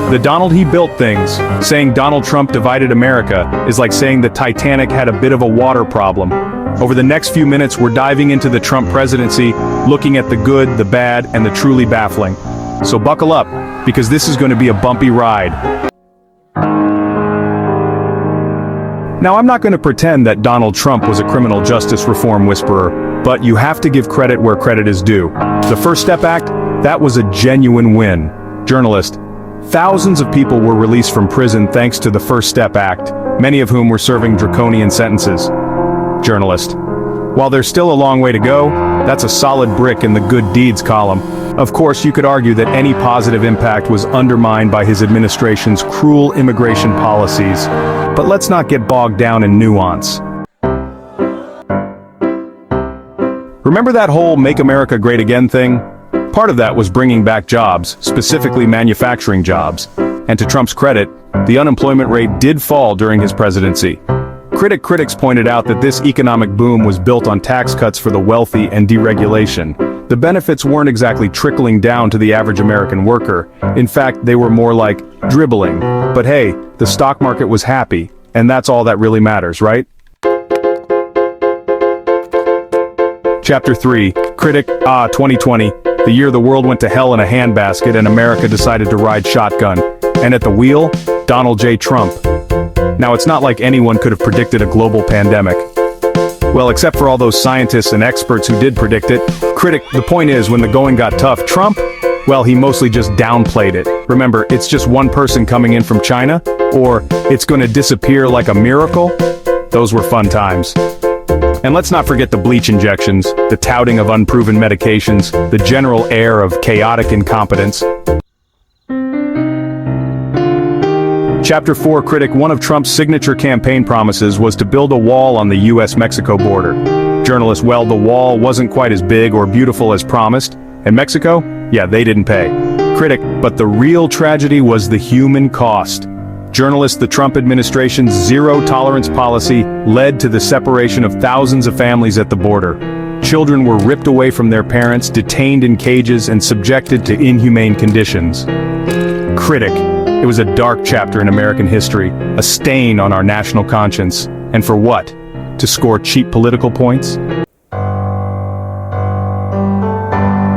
The Donald he built things. Saying Donald Trump divided America is like saying the Titanic had a bit of a water problem. Over the next few minutes, we're diving into the Trump presidency, looking at the good, the bad, and the truly baffling. So buckle up, because this is going to be a bumpy ride. Now, I'm not going to pretend that Donald Trump was a criminal justice reform whisperer, but you have to give credit where credit is due. The First Step Act, that was a genuine win. Journalist, thousands of people were released from prison thanks to the First Step Act, many of whom were serving draconian sentences. Journalist, while there's still a long way to go, that's a solid brick in the good deeds column. Of course, you could argue that any positive impact was undermined by his administration's cruel immigration policies, but let's not get bogged down in nuance. Remember that whole Make America Great Again thing? Part of that was bringing back jobs, specifically manufacturing jobs. And to Trump's credit, the unemployment rate did fall during his presidency. Critics pointed out that this economic boom was built on tax cuts for the wealthy and deregulation. The benefits weren't exactly trickling down to the average American worker. In fact, they were more like dribbling. But hey, the stock market was happy, and that's all that really matters, right? Chapter 3, Critic, 2020, the year the world went to hell in a handbasket and America decided to ride shotgun. And at the wheel, Donald J. Trump. Now, it's not like anyone could have predicted a global pandemic. Well, except for all those scientists and experts who did predict it. Critic, the point is, when the going got tough, Trump, well, he mostly just downplayed it. Remember, it's just one person coming in from China? Or, it's gonna disappear like a miracle? Those were fun times. And let's not forget the bleach injections, the touting of unproven medications, the general air of chaotic incompetence. Chapter 4, Critic, one of Trump's signature campaign promises was to build a wall on the US-Mexico border. Journalist, well, the wall wasn't quite as big or beautiful as promised. And Mexico? Yeah, they didn't pay. Critic, but the real tragedy was the human cost. Journalist, the Trump administration's zero-tolerance policy led to the separation of thousands of families at the border. Children were ripped away from their parents, detained in cages, and subjected to inhumane conditions. Critic, it was a dark chapter in American history, a stain on our national conscience. And for what? To score cheap political points?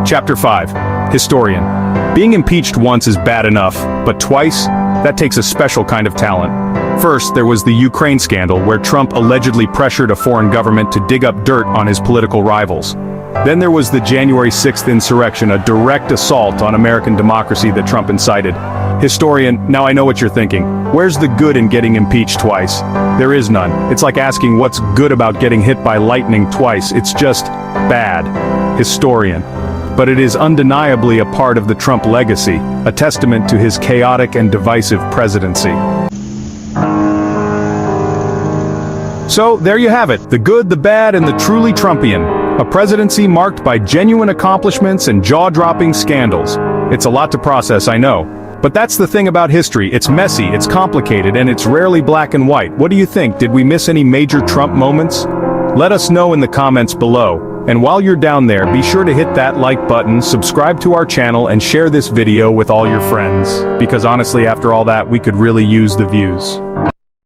Chapter 5, Historian. Being impeached once is bad enough, but twice? That takes a special kind of talent. First, there was the Ukraine scandal, where Trump allegedly pressured a foreign government to dig up dirt on his political rivals. Then there was the January 6th insurrection, a direct assault on American democracy that Trump incited. Historian, now I know what you're thinking. Where's the good in getting impeached twice? There is none. It's like asking what's good about getting hit by lightning twice. It's just bad. Historian. But it is undeniably a part of the Trump legacy, a testament to his chaotic and divisive presidency. So, there you have it, the good, the bad, and the truly Trumpian. A presidency marked by genuine accomplishments and jaw-dropping scandals. It's a lot to process, I know. But that's the thing about history, it's messy, it's complicated, and it's rarely black and white. What do you think? Did we miss any major Trump moments? Let us know in the comments below. And while you're down there, be sure to hit that like button, subscribe to our channel, and share this video with all your friends. Because honestly, after all that, we could really use the views.